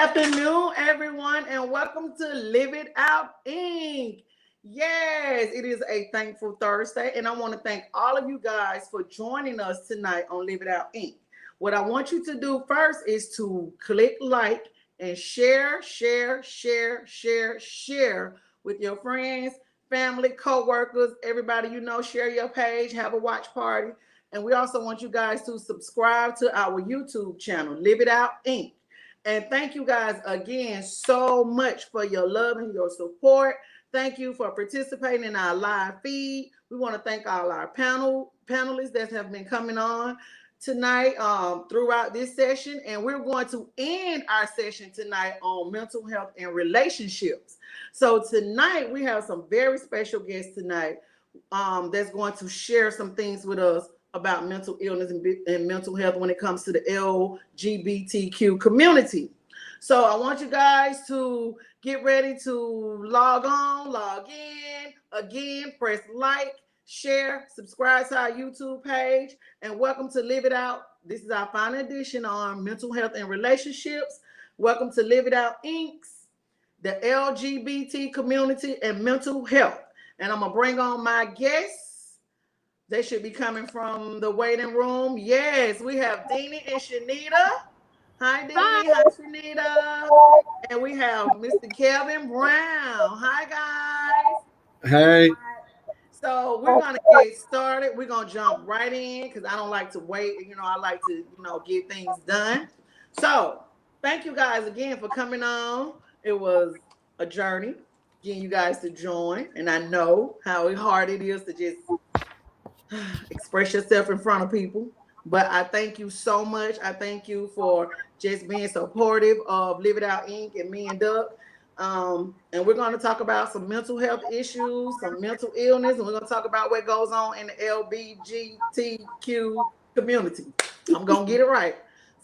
afternoon, everyone, and welcome to Live It Out Inc. Yes, it is a thankful Thursday, and I want to thank all of you guys for joining us tonight on Live It Out Inc. What I want you to do first is to click like and share with your friends, family, co-workers, everybody you know. Share your page, have a watch party, and we also want you guys to subscribe to our YouTube channel, Live It Out Inc. And thank you guys again so much for your love and your support. Thank you for participating in our live feed. We want to thank all our panelists that have been coming on tonight throughout this session. And we're going to end our session tonight on mental health and relationships. So tonight we have some very special guests tonight that's going to share some things with us about mental illness and mental health when it comes to the LGBTQ community. So I want you guys to get ready to log in. Again, press like, share, subscribe to our YouTube page, and welcome to Live It Out. This is our final edition on mental health and relationships. Welcome to Live It Out Inc.'s, the LGBT community and mental health. And I'm going to bring on my guests. They should be coming from the waiting room. Yes, we have Deanie and Shanita. Hi, Deanie. Hi, Shanita. And we have Mr. Kevin Brown. Hi, guys. Hey. So we're going to get started. We're going to jump right in because I don't like to wait. I like to, get things done. So thank you guys again for coming on. It was a journey getting you guys to join. And I know how hard it is to just express yourself in front of people, but I thank you so much. I thank you for just being supportive of Live It Out Inc. and me and Doug. And we're going to talk about some mental health issues, some mental illness, and we're going to talk about what goes on in the LGBTQ community. I'm going to get it right.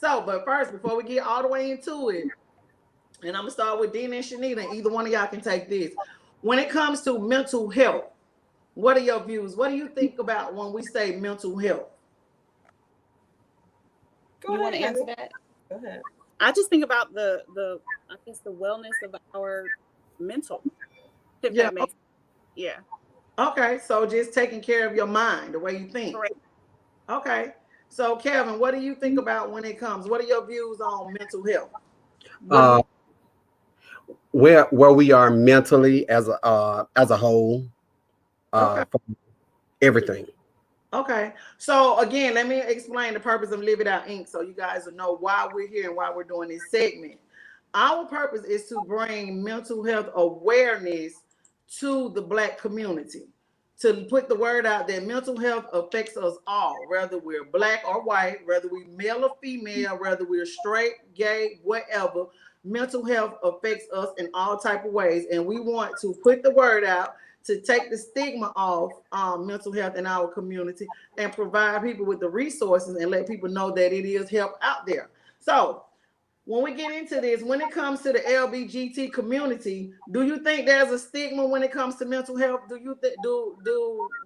So, but first, before we get all the way into it, and I'm going to start with Dean and Shanita, and either one of y'all can take this. When it comes to mental health, what are your views? What do you think about when we say mental health? You want to answer that? Go ahead. I just think about the wellness of our mental. If that makes sense. Yeah. Okay, so just taking care of your mind, the way you think. Correct. Okay. So Kevin, what do you think about when it comes? What are your views on mental health? Where we are mentally as a whole. Okay. Everything. Okay. So again, let me explain the purpose of Live It Out Inc. so you guys will know why we're here and why we're doing this segment. Our purpose is to bring mental health awareness to the Black community, to put the word out that mental health affects us all, whether we're Black or white, whether we're male or female, whether we're straight, gay, whatever. Mental health affects us in all type of ways, and we want to put the word out to take the stigma off mental health in our community and provide people with the resources and let people know that it is help out there. So when we get into this, when it comes to the LGBT community, do you think there's a stigma when it comes to mental health? Do you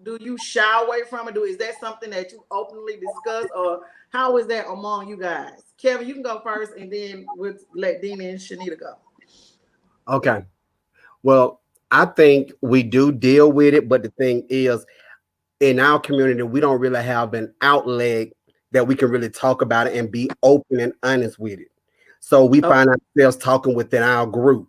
do you shy away from it? Is that something that you openly discuss, or how is that among you guys? Kevin, you can go first, and then we'll let Dina and Shanita go. Okay. Well, I think we do deal with it, but the thing is, in our community, we don't really have an outlet that we can really talk about it and be open and honest with it. So we find ourselves talking within our group,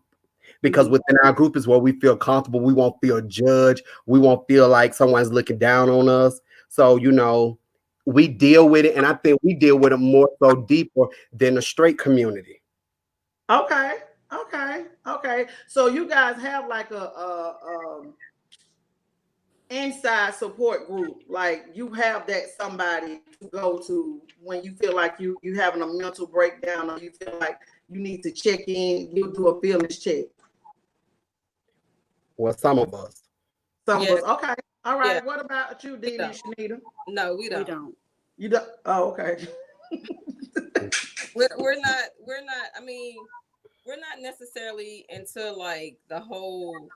because within our group is where we feel comfortable. We won't feel judged. We won't feel like someone's looking down on us. So, we deal with it, and I think we deal with it more so deeper than the straight community. Okay. So you guys have like a inside support group, like you have that somebody to go to when you feel like you having a mental breakdown, or you feel like you need to check in. You do a feelings check. Well, some of us. Okay. All right. Yeah. What about you, Dina and Shanita? No, we don't. You don't. Oh, okay. we're not. I mean, we're not necessarily into like the whole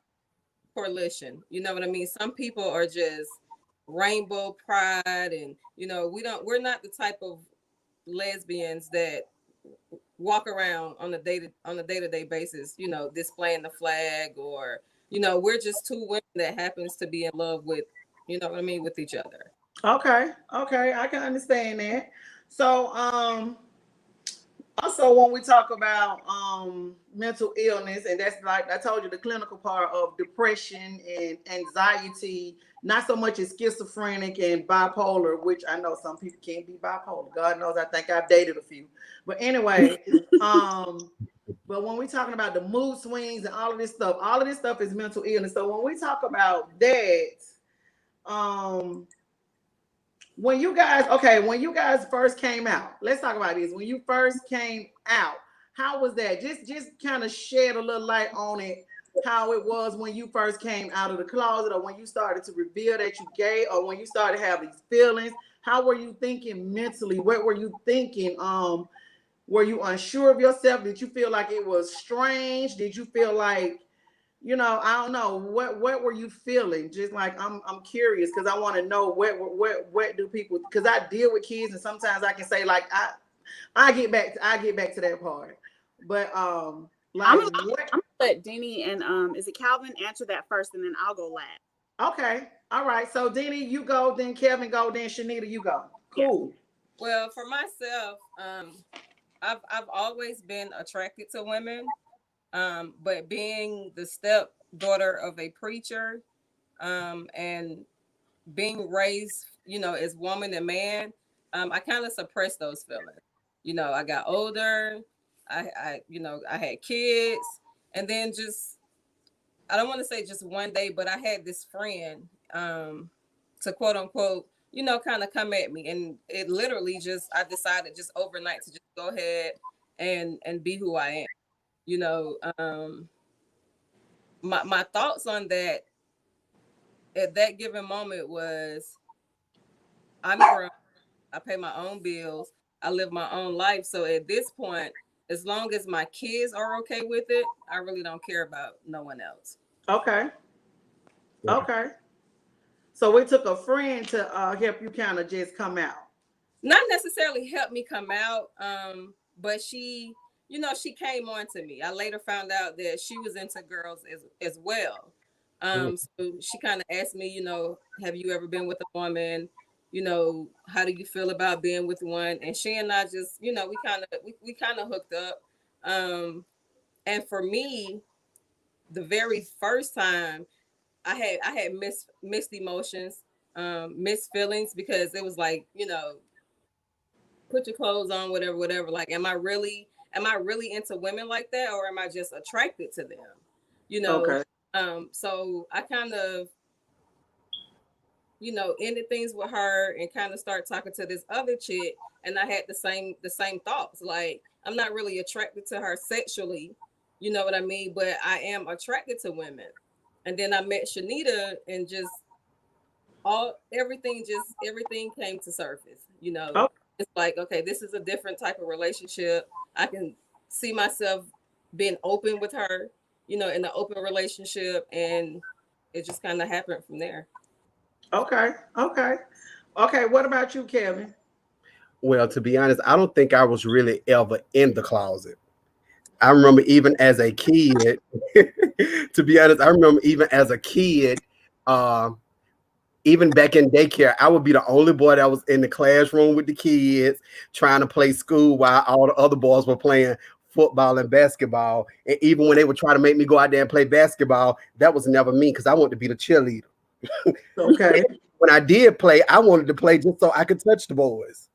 coalition. You know what I mean? Some people are just rainbow pride, and we're not the type of lesbians that walk around on a day-to-day basis, you know, displaying the flag, or, you know, we're just two women that happens to be in love with, you know what I mean, with each other. Okay, okay, I can understand that. So, also when we talk about mental illness, and that's like I told you, the clinical part of depression and anxiety, not so much as schizophrenic and bipolar, which I know some people can't be bipolar. God knows, I think I've dated a few. But anyway, but when we're talking about the mood swings and all of this stuff is mental illness. So when we talk about that, um when you guys first came out, let's talk about this. When you first came out, how was that? Just kind of shed a little light on it, how it was when you first came out of the closet, or when you started to reveal that you gay, or when you started to have these feelings. How were you thinking mentally? What were you thinking? Were you unsure of yourself? Did you feel like it was strange? Did you feel like, I don't know, what were you feeling? Just like I'm curious, because I want to know what do people, because I deal with kids, and sometimes I can say like I get back to that part, but like I'm gonna let Denny and is it Calvin answer that first, and then I'll go last. Okay, all right. So Denny, you go, then Kevin go, then Shanita, you go. Cool. Well, for myself, I've always been attracted to women. But being the stepdaughter of a preacher, and being raised, you know, as woman and man, I kind of suppressed those feelings. You know, I got older, I had kids, and then just, I don't want to say just one day, but I had this friend, to quote unquote, you know, kind of come at me, and it literally just, I decided just overnight to just go ahead and be who I am. You know, my thoughts on that at that given moment was, I'm grown, I pay my own bills, I live my own life. So at this point, as long as my kids are okay with it, I really don't care about no one else. Okay. Okay. So it took a friend to help you kind of just come out. Not necessarily help me come out, but she, you know, she came on to me. I later found out that she was into girls as well. So she kind of asked me, you know, have you ever been with a woman? You know, how do you feel about being with one? And she and I just, you know, we kind of hooked up. And for me, the very first time, I had mixed emotions, mixed feelings, because it was like, you know, put your clothes on, whatever. Like, am I really into women like that, or am I just attracted to them? You know, Okay. so I kind of, you know, ended things with her and kind of start talking to this other chick, and I had the same thoughts. Like, I'm not really attracted to her sexually, you know what I mean? But I am attracted to women. And then I met Shanita, and just everything came to surface. You know, Oh, it's like, okay, this is a different type of relationship. I can see myself being open with her, you know, in an open relationship, and it just kind of happened from there. okay. Okay. Okay. What about you, Kevin? Well, to be honest, I don't think I was really ever in the closet. I remember even as a kid, to be honest, I remember even as a kid, uh, even back in daycare, I would be the only boy that was in the classroom with the kids trying to play school while all the other boys were playing football and basketball. And even when they would try to make me go out there and play basketball, that was never me because I wanted to be the cheerleader. Okay. When I did play, I wanted to play just so I could touch the boys.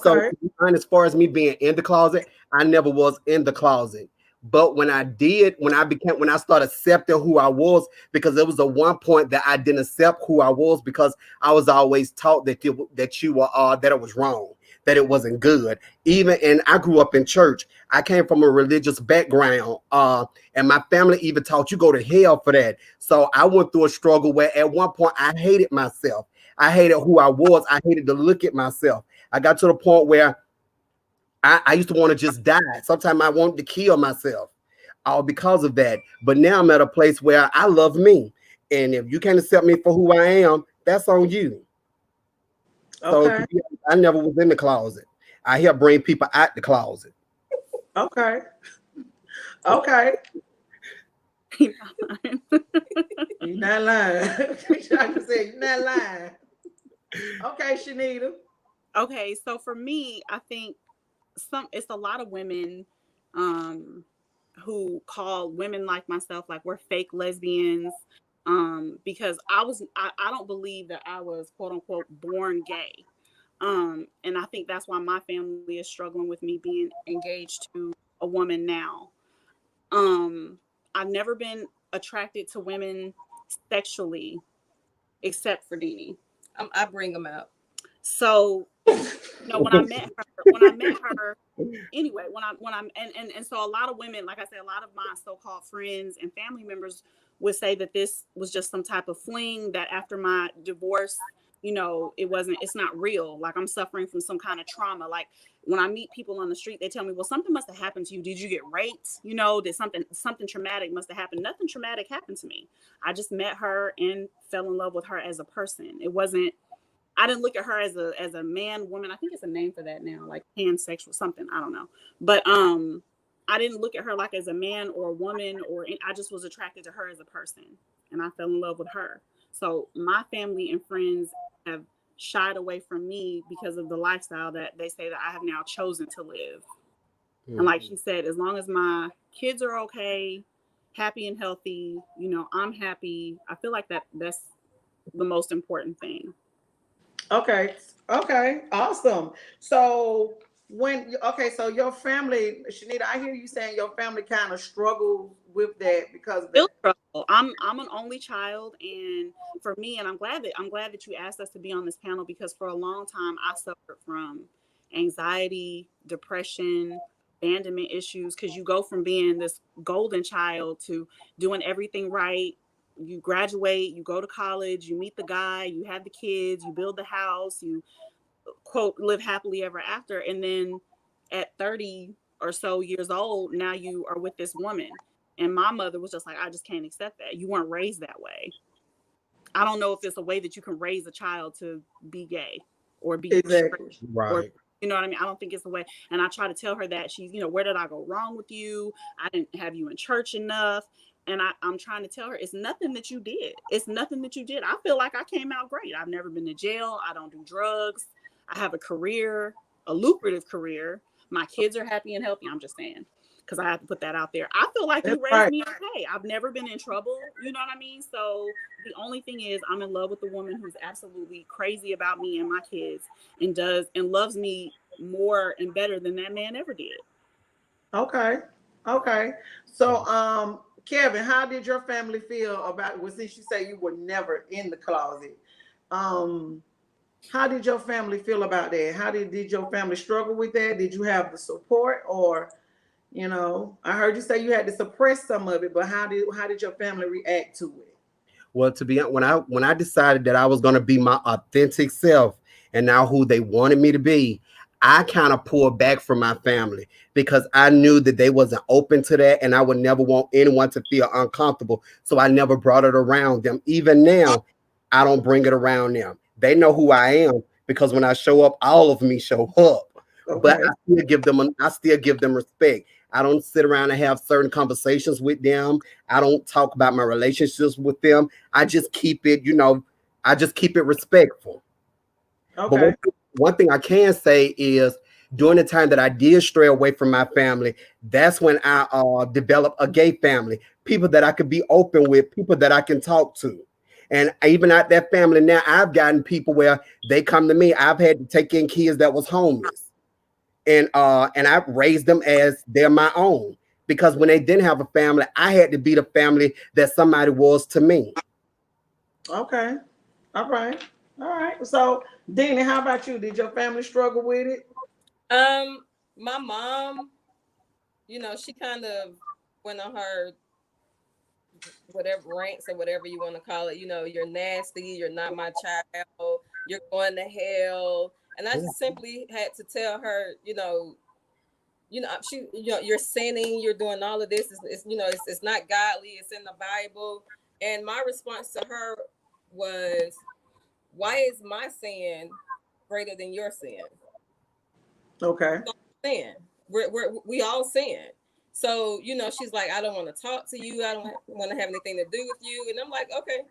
So, Okay. as far as me being in the closet, I never was in the closet. But when I did, when I started accepting who I was, because there was a one point that I didn't accept who I was because I was always taught that you were that it was wrong, that it wasn't good. Even and I grew up in church. I came from a religious background, and my family even taught you go to hell for that. So I went through a struggle where at one point I hated myself. I hated who I was. I hated to look at myself. I got to the point where I used to want to just die. Sometimes I wanted to kill myself, all because of that. But now I'm at a place where I love me. And if you can't accept me for who I am, that's on you. So Okay. I never was in the closet. I help bring people out the closet. Okay. Okay. You're not lying. You're not lying. I just said you're not lying. Okay, Shanita. Okay, so for me, I think it's a lot of women um who call women like myself like we're fake lesbians, because I don't believe that I was quote unquote born gay. And I think that's why my family is struggling with me being engaged to a woman now. um I've never been attracted to women sexually except for Deanie. I bring them out. So when I met her anyway, when I'm and so a lot of women, like I said, a lot of my so-called friends and family members would say that this was just some type of fling, that after my divorce, it's not real, like I'm suffering from some kind of trauma. Like when I meet people on the street, they tell me, well, something must have happened to you. Did you get raped? Did something traumatic must have happened. Nothing traumatic happened to me. I just met her and fell in love with her as a person. It wasn't I didn't look at her as a man, woman. I think it's a name for that now, like pansexual, something. I don't know. But I didn't look at her like as a man or a woman, I just was attracted to her as a person, and I fell in love with her. So my family and friends have shied away from me because of the lifestyle that they say that I have now chosen to live. And like she said, as long as my kids are okay, happy and healthy, I'm happy. I feel like that's the most important thing. Okay. Okay. Awesome. So so your family, Shanita, I hear you saying your family kind of struggled with that because of Still that. struggle. I'm an only child, and for me, and I'm glad that you asked us to be on this panel, because for a long time I suffered from anxiety, depression, abandonment issues, because you go from being this golden child to doing everything right. You graduate, you go to college, you meet the guy, you have the kids, you build the house, you quote live happily ever after, and then at 30 or so years old, now you are with this woman. And my mother was just like, I just can't accept that. You weren't raised that way. I don't know if there's a way that you can raise a child to be gay or be straight, Exactly. or Right. you know what I mean? I don't think it's a way. And I try to tell her that where did I go wrong with you? I didn't have you in church enough. And I'm trying to tell her it's nothing that you did. It's nothing that you did. I feel like I came out great. I've never been to jail. I don't do drugs. I have a career, a lucrative career. My kids are happy and healthy. I'm just saying, because I have to put that out there. I feel like That's you raised right. me okay. I've never been in trouble. You know what I mean? So the only thing is, I'm in love with a woman who's absolutely crazy about me and my kids, and loves me more and better than that man ever did. Okay. Okay. So Kevin, how did your family feel about, well, since you say you were never in the closet? Um how did your family feel about that? Did your family struggle with that? Did you have the support, or I heard you say you had to suppress some of it, but how did your family react to it? Well, to be honest, when I decided that I was going to be my authentic self and now who they wanted me to be, I kind of pulled back from my family because I knew that they wasn't open to that, and I would never want anyone to feel uncomfortable. So I never brought it around them. Even now, I don't bring it around them. They know who I am because when I show up, all of me show up. But Okay. I still give them respect. I don't sit around and have certain conversations with them. I don't talk about my relationships with them. I just keep it, I just keep it respectful. But Okay. one thing I can say is during the time that I did stray away from my family, that's when I developed a gay family, people that I could be open with, people that I can talk to. And even at that family now, I've gotten people where they come to me. I've had to take in kids that was homeless, and I've raised them as they're my own. Because when they didn't have a family, I had to be the family that somebody was to me. Okay. All right. All right. So, Dina, how about you? Did your family struggle with it? My mom, she kind of went on her whatever rants or whatever you want to call it. You're nasty. You're not my child. You're going to hell. And I just simply had to tell her, you're sinning. You're doing all of this. It's not godly. It's in the Bible. And my response to her was, why is my sin greater than your sin? Okay. Sin. we all sin. So, she's like, I don't want to talk to you. I don't want to have anything to do with you. And I'm like, okay.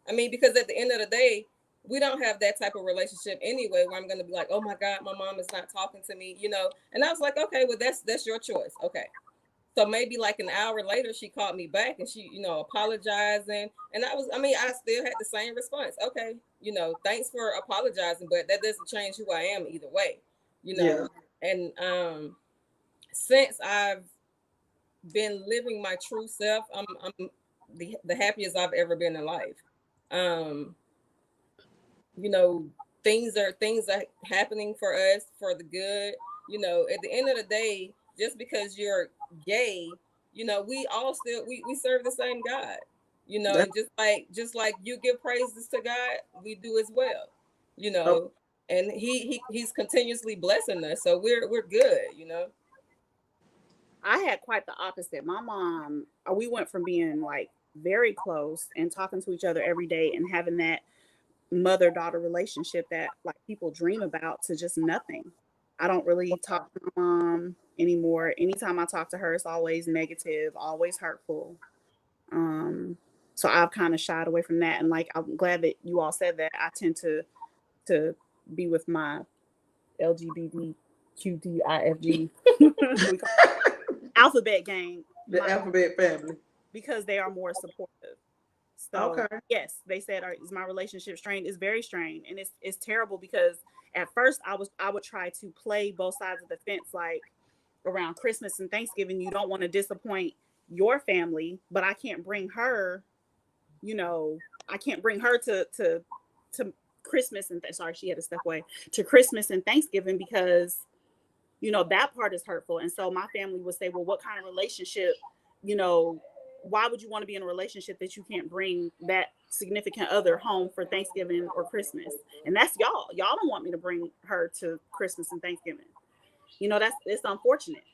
I mean, because at the end of the day, we don't have that type of relationship anyway, where I'm going to be like, oh my God, my mom is not talking to me, And I was like, okay, well, that's your choice. Okay. So maybe like an hour later, she called me back and she, apologizing. And I still had the same response. Okay. Thanks for apologizing, but that doesn't change who I am either way, Yeah. And since I've been living my true self, I'm the happiest I've ever been in life. Um, things are happening for us for the good. At the end of the day, just because you're gay, we all still we serve the same God. And just like you give praises to God, we do as well. And he's continuously blessing us, so we're good. I had quite the opposite. My mom, we went from being like very close and talking to each other every day and having that mother-daughter relationship that like people dream about to just nothing. I don't really talk to my mom anymore. Anytime I talk to her, it's always negative, always hurtful. So I've kind of shied away from that. And like, I'm glad that you all said that. I tend to be with my LGBTQDIFG alphabet gang, The alphabet family, because they are more supportive. So okay. yes, they said, is my relationship strained? It's very strained, and it's terrible because at first I would try to play both sides of the fence, like around Christmas and Thanksgiving. You don't want to disappoint your family, but I can't bring her. I can't bring her to Christmas and sorry, she had to step away to Christmas and Thanksgiving because that part is hurtful. And so my family would say, well, what kind of relationship, why would you want to be in a relationship that you can't bring that significant other home for Thanksgiving or Christmas? And that's y'all. Y'all don't want me to bring her to Christmas and Thanksgiving. It's unfortunate.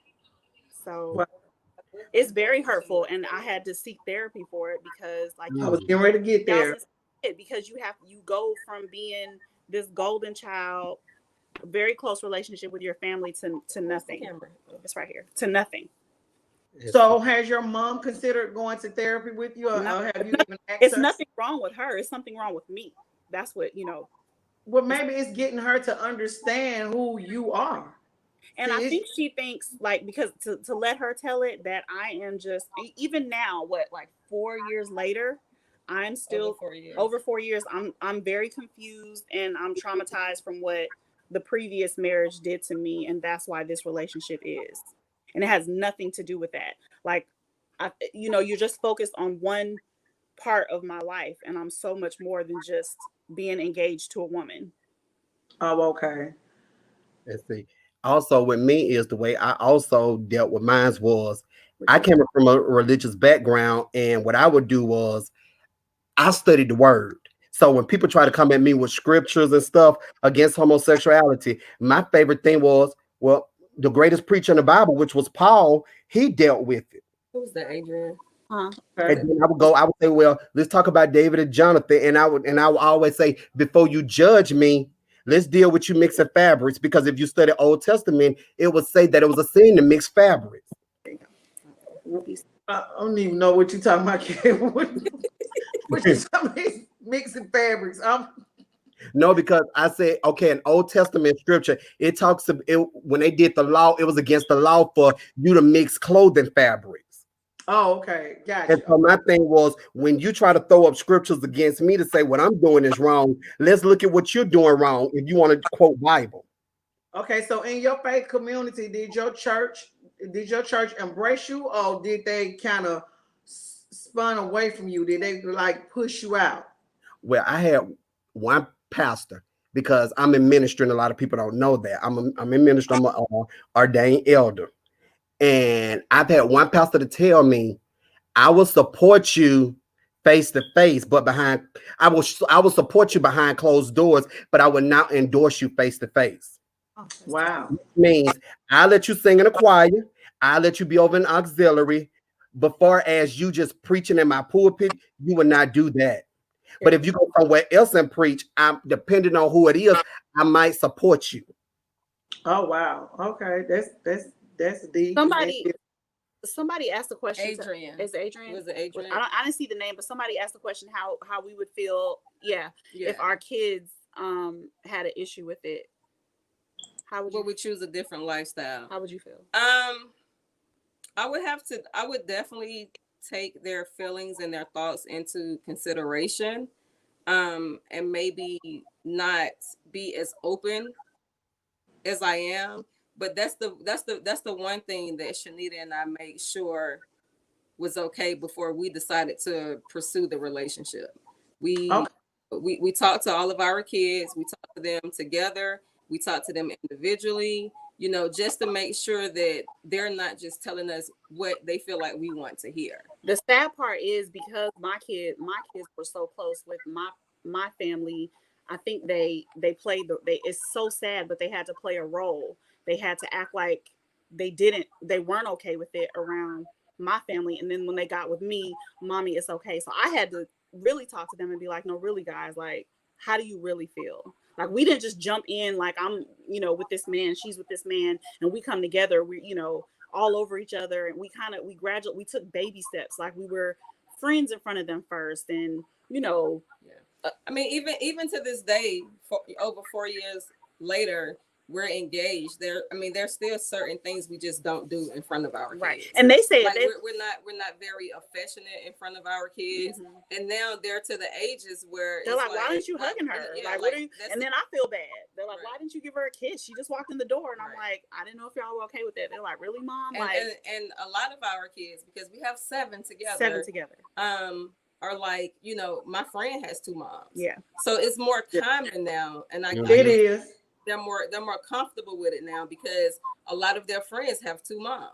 So it's very hurtful. And I had to seek therapy for it because like I was getting ready to get there. Because you go from being this golden child, very close relationship with your family to nothing. It's right here, to nothing. So has your mom considered going to therapy with you, or have you even asked It's her? nothing wrong with her. It's something wrong with me. That's what, Well, maybe it's getting her to understand who you are. And I think she thinks like, because to let her tell it that I am just, even now, like 4 years later, I'm still over 4 years. I'm very confused and I'm traumatized from what the previous marriage did to me. And that's why this relationship is. And it has nothing to do with that. Like, you're just focused on one part of my life. And I'm so much more than just being engaged to a woman. Oh, okay. Let's see. Also, with me is the way I also dealt with mine was I came from a religious background, and what I would do was I studied the word. So when people try to come at me with scriptures and stuff against homosexuality, my favorite thing was, well, the greatest preacher in the Bible, which was Paul, he dealt with it. Who's that, Adrian? And then I would say, well, let's talk about David and Jonathan. And I would always say, before you judge me, let's deal with you mixing fabrics, because if you study Old Testament, it would say that it was a sin to mix fabrics. I don't even know what you're talking about. What you talking about? Mixing fabrics. No, because I said, okay, in Old Testament scripture, it talks about when they did the law, it was against the law for you to mix clothing fabrics. Oh, okay. Gotcha. And so my thing was, when you try to throw up scriptures against me to say what I'm doing is wrong, let's look at what you're doing wrong if you want to quote Bible. Okay, so in your faith community, did your church embrace you, or did they kind of spun away from you? Did they like push you out? Well, I had one pastor, because I'm in ministry and a lot of people don't know that. I'm in ministry. I'm an ordained elder. And I've had one pastor to tell me, I will support you face to face, but I will support you behind closed doors, but I will not endorse you face to face. Wow. Which means I'll let you sing in a choir, I'll let you be over in auxiliary, but far as you just preaching in my pulpit, you will not do that. But if you go somewhere else and preach, I'm depending on who it is, I might support you. Oh wow. Okay, that's That's deep. Somebody asked the question. Adrian. Is Adrian? Was it Adrian? I didn't see the name, but somebody asked the question how we would feel, if our kids had an issue with it. How would we choose a different lifestyle? How would you feel? I would definitely take their feelings and their thoughts into consideration, and maybe not be as open as I am. But that's the one thing that Shanita and I made sure was okay before we decided to pursue the relationship. We talked to all of our kids. We talked to them together. We talked to them individually, just to make sure that they're not just telling us what they feel like we want to hear. The sad part is because my kids were so close with my family. I think they played it's so sad, but they had to play a role. They had to act like they weren't okay with it around my family. And then when they got with me, mommy, it's okay. So I had to really talk to them and be like, no, really, guys, like, how do you really feel? Like, we didn't just jump in like I'm, with this man, she's with this man, and we come together, we, all over each other. And we took baby steps. Like, we were friends in front of them first. And, I mean, even to this day, over 4 years later, we're engaged. There's still certain things we just don't do in front of our kids. Right. And they say like we're not very affectionate in front of our kids. Mm-hmm. And now they're to the ages where they're like, why didn't you hugging her? What are you? And then I feel bad. They're like, why didn't you give her a kiss? She just walked in the door. And I'm like, I didn't know if y'all were okay with that. They're like, really, mom? And a lot of our kids, because we have seven together. Are like, my friend has 2 moms. Yeah. So it's more common now. And it is. They're more comfortable with it now because a lot of their friends have 2 moms.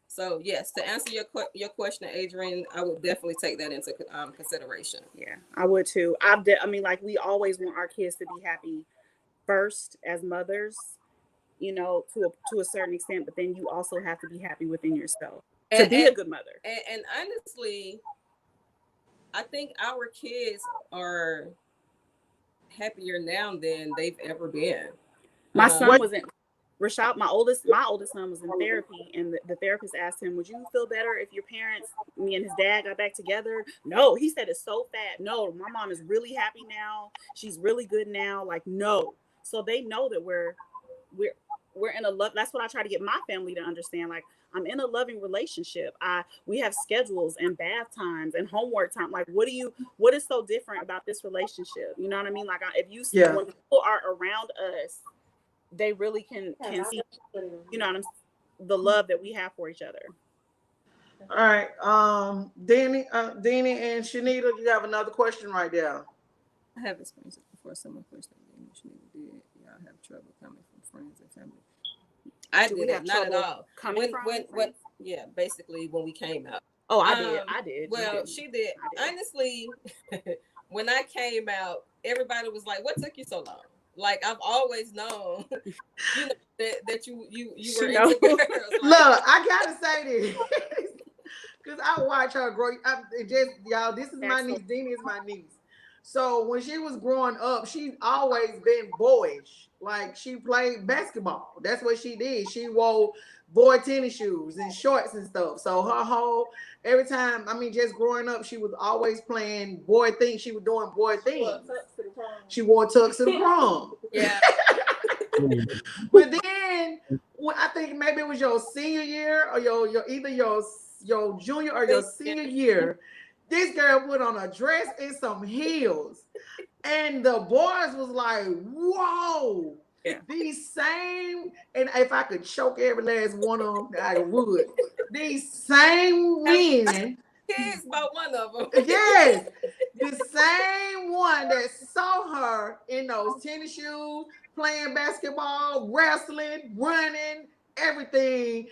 So yes, to answer your question, Adrian, I would definitely take that into consideration. Yeah, I would too. We always want our kids to be happy first as mothers, to a certain extent, but then you also have to be happy within yourself to be a good mother. And honestly, I think our kids are happier now than they've ever been. My son was in Rashad, my oldest son was in therapy, and the therapist asked him, would you feel better if your parents, me and his dad, got back together? No, he said it's so fat. No, my mom is really happy now. She's really good now. Like, no. So they know that we're in a love. That's what I try to get my family to understand. Like, I'm in a loving relationship. We have schedules and bath times and homework time. Like, what is so different about this relationship? You know what I mean? Like, if you see when people are around us, they really can see, the love that we have for each other. All right. Danny and Shanita, you have another question right there. I have experienced it before. Someone questioned me. Shanita, did y'all have trouble coming from friends and family? I didn't, not at all. Basically when we came out. Oh, I did. Well, she did. Honestly, when I came out, everybody was like, "What took you so long?" Like, I've always known, that you were into girls. Like, look, I gotta say this because I watch her grow. This is my niece. Dini is my niece. So when she was growing up, she's always been boyish. Like, she played basketball. That's what she did. She wore boy tennis shoes and shorts and stuff. So every time, just growing up, she was always playing boy things. She was doing boy things. She wore tux to the prom. Yeah. But then, I think maybe it was your senior year or either your junior or your senior year, this girl put on a dress and some heels. And the boys was like, whoa, these same, and if I could choke every last one of them, I would. These same men. Kids about one of them. Yes. The same one that saw her in those tennis shoes, playing basketball, wrestling, running, everything.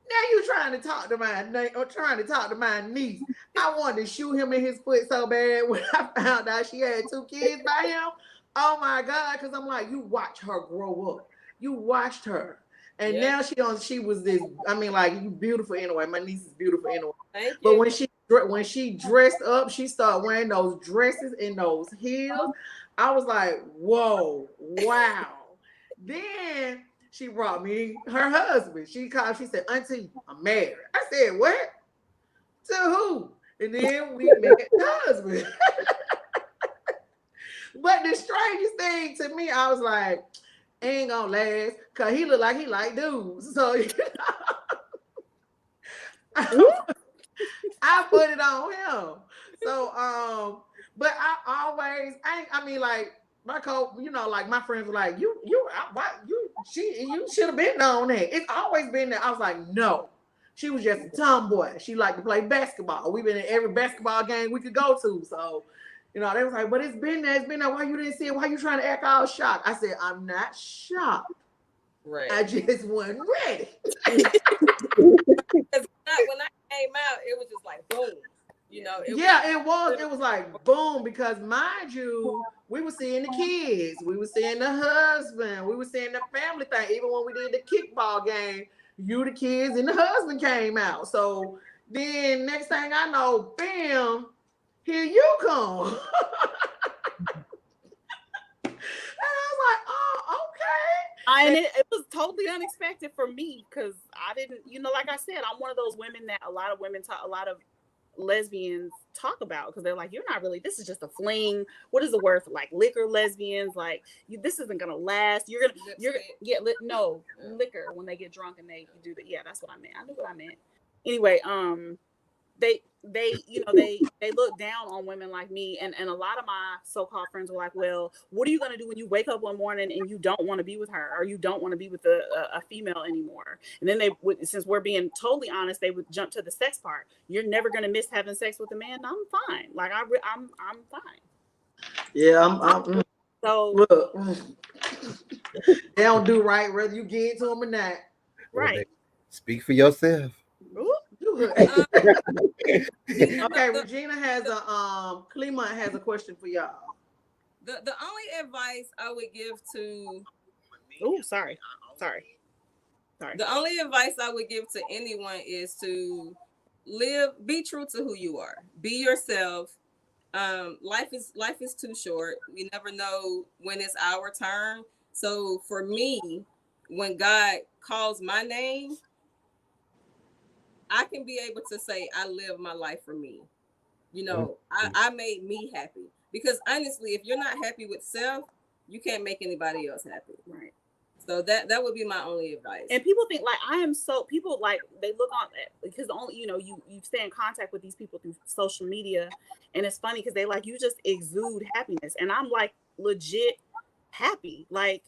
Now you trying to talk to my niece. I wanted to shoot him in his foot so bad when I found out she had 2 kids by him. Oh my God, because I'm like, you watch her grow up. You watched her. And now she was this, you beautiful anyway. My niece is beautiful anyway. Thank but you. when she dressed up, she started wearing those dresses and those heels. I was like, whoa, wow. Then she brought me her husband. She called, she said, Auntie, I'm married. I said, what? To who? And then we met the husband. But the strangest thing to me, I was like, ain't gonna last, cause he looked like he like dudes. So I put it on him. So but I mean like my like my friends were like, you should have been on that. It's always been there. I was like, no. She was just a tomboy. She liked to play basketball. We've been in every basketball game we could go to. So, they was like, but it's been there. It's been there. Why you didn't see it? Why you trying to act all shocked? I said, I'm not shocked. Right. I just wasn't ready. Because when I came out, it was just like boom. It was like boom, because mind you, we were seeing the kids, we were seeing the husband, we were seeing the family thing. Even when we did the kickball game, the kids and the husband came out. So then next thing I know, bam, here you come. And I was like, oh, okay. And it was totally unexpected for me, because I didn't, like I said, I'm one of those women that a lot of lesbians talk about, because they're like, you're not really, this is just a fling. What is the word for like liquor lesbians? Like, this isn't gonna last. Liquor, when they get drunk and they do that. Yeah, that's what I meant. I knew what I meant. Anyway, they look down on women like me, and a lot of my so-called friends were like, well, what are you going to do when you wake up one morning and you don't want to be with her, or you don't want to be with a female anymore? And then they would, since we're being totally honest, they would jump to the sex part. You're never going to miss having sex with a man. I'm fine. Like I'm fine. Yeah, I'm so look, they don't do right whether you get to them or not. Right. Speak for yourself. Okay, Regina has Clemont has a question for y'all. The only advice I would give to the only advice I would give to anyone is to be true to who you are. Be yourself. Life is too short. We never know when it's our turn. So for me, when God calls my name, I can be able to say I live my life for me. I made me happy. Because honestly, if you're not happy with self, you can't make anybody else happy. Right. So that would be my only advice. And people think like people like, they look on that because only you stay in contact with these people through social media, and it's funny because they like, you just exude happiness, and I'm like legit happy. Like,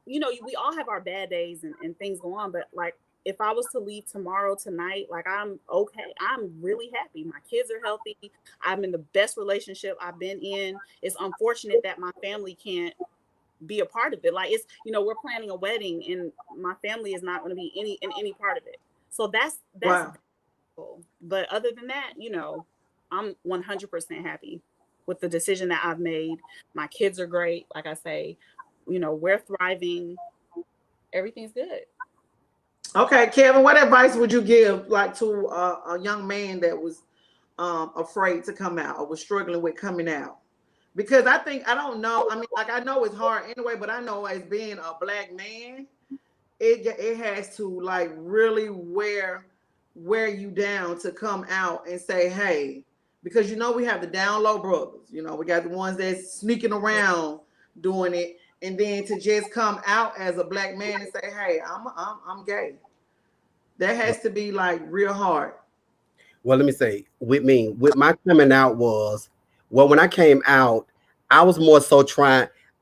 we all have our bad days and things go on, but like, if I was to leave tomorrow, tonight, like, I'm okay. I'm really happy. My kids are healthy. I'm in the best relationship I've been in. It's unfortunate that my family can't be a part of it. Like, it's, we're planning a wedding and my family is not going to be in any part of it. So that's wow. Cool. But other than that, I'm 100% happy with the decision that I've made. My kids are great. Like I say, we're thriving. Everything's good. Okay, Kevin, what advice would you give like to a young man that was afraid to come out or was struggling with coming out? Because I don't know. I mean, like, I know it's hard anyway, but I know as being a Black man, it has to like really wear you down to come out and say, hey, because we have the down low brothers. We got the ones that's sneaking around doing it. And then to just come out as a Black man and say, hey, I'm gay. That has to be like real hard. Well, let me say, with my coming out was, when I came out, I was more so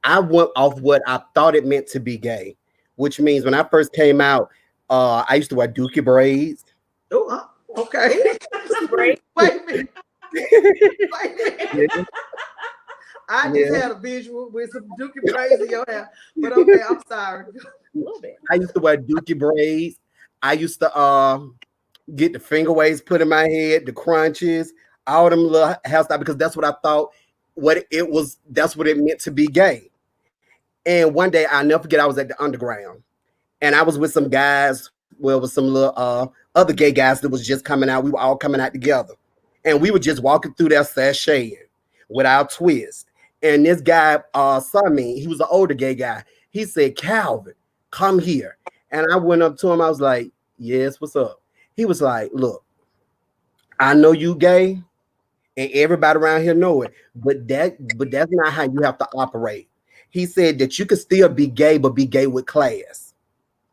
I went off what I thought it meant to be gay, which means when I first came out, I used to wear dookie braids. Oh, okay. Wait a minute. I just had a visual with some dookie braids in your hair, but okay, I'm sorry. A little bit. I used to wear dookie braids. I used to get the finger waves put in my head, the crunches, all them little hairstyles, because that's what I thought that's what it meant to be gay. And one day, I'll never forget, I was at the Underground and I was with some guys, with some little other gay guys that was just coming out. We were all coming out together. And we were just walking through there sashaying with our twist. And this guy saw me. He was an older gay guy. He said, Calvin, come here. And I went up to him. I was like, yes, what's up? He was like, look, I know you gay, and everybody around here know it, but that's not how you have to operate. He said that you can still be gay, but be gay with class.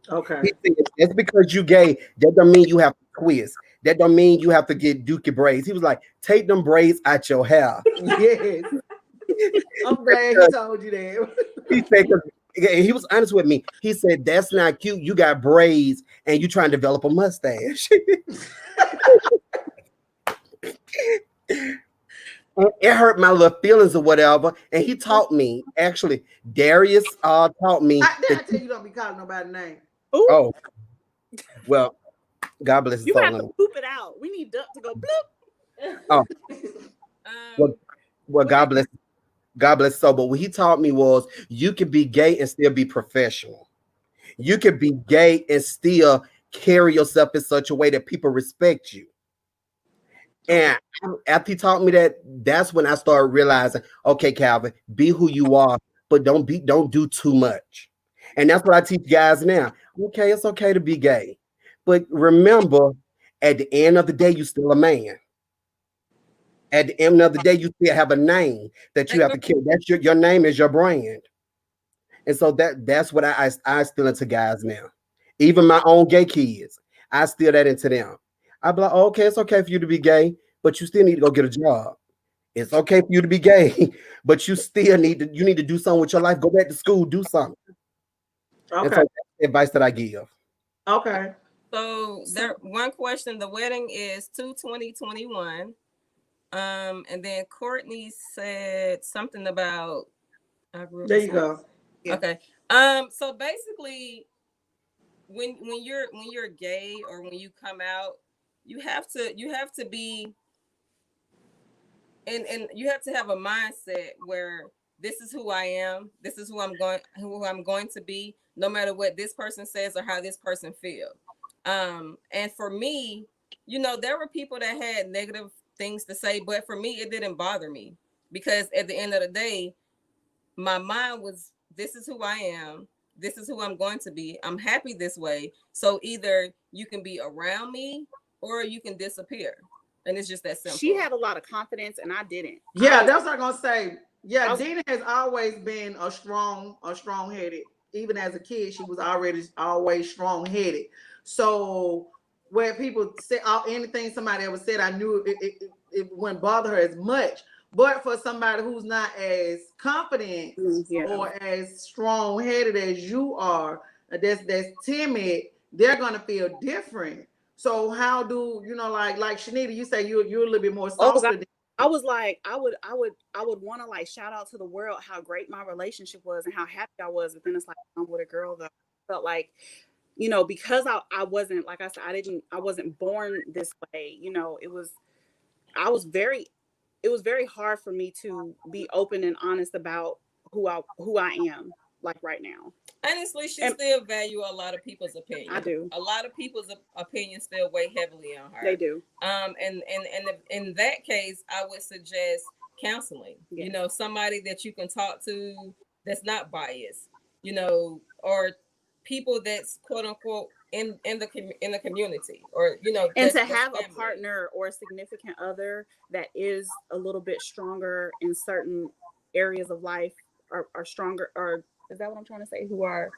Okay. He said that's because you gay, that don't mean you have to twist. That don't mean you have to get dookie braids. He was like, take them braids out your hair. Yes. I'm glad he told you that. He said, 'cause he was honest with me. He said, that's not cute. You got braids and you trying to develop a mustache. It hurt my little feelings or whatever. And he taught me, actually, Darius taught me Did I that, tell you don't be calling nobody name? Ooh, oh, well, God bless his you have to soul. poop it out. We need Duck to go bloop. Oh, well, well, God bless his soul. But what he taught me was you can be gay and still be professional. You can be gay and still carry yourself in such a way that people respect you. And after he taught me that, that's when I started realizing, okay, Calvin, be who you are, but don't do too much. And that's what I teach guys now. Okay, it's okay to be gay, but remember, at the end of the day, you still a man. At the end of the day, you still have a name that you have to kill. That's your name is your brand. And so that's what I still into guys now. Even my own gay kids, I still that into them. I be like, oh, okay, it's okay for you to be gay, but you still need to go get a job. It's okay for you to be gay, but you still need to do something with your life. Go back to school, do something. And Okay. so that's the advice that I give. Okay. So there one question, the wedding is 2/20/21. And then Courtney said something about I grew up There in you go. Yeah. Okay. So basically when you're gay or when you come out, you have to be and you have to have a mindset where this is who I am, this is who I'm going to be, no matter what this person says or how this person feels. And for me, there were people that had negative things to say, but for me, it didn't bother me because at the end of the day, my mind was, this is who I am. This is who I'm going to be. I'm happy this way. So either you can be around me or you can disappear. And it's just that simple. She had a lot of confidence, and I didn't. Yeah, that's what I'm gonna say. Yeah, was- Dina has always been a strong headed. Even as a kid, she was already always strong headed. So where people say anything somebody ever said, I knew it wouldn't bother her as much. But for somebody who's not as confident yeah. or as strong headed as you are, that's timid, they're gonna feel different. So how do like Shanita, you say you're a little bit more Oh, softer. I was like, I would want to like shout out to the world how great my relationship was and how happy I was. But then it's like I'm with a girl that felt like, because I wasn't, like I said, I wasn't born this way. I was very, it was very hard for me to be open and honest about who I am, like right now. Honestly, she still value a lot of people's opinion. I do. A lot of people's opinions still weigh heavily on her. They do. And in that case, I would suggest counseling. Yes. Somebody that you can talk to that's not biased. Or people that's quote unquote in the community, or and to have a partner or a significant other that is a little bit stronger in certain areas of life, are stronger, or is that what I'm trying to say, who are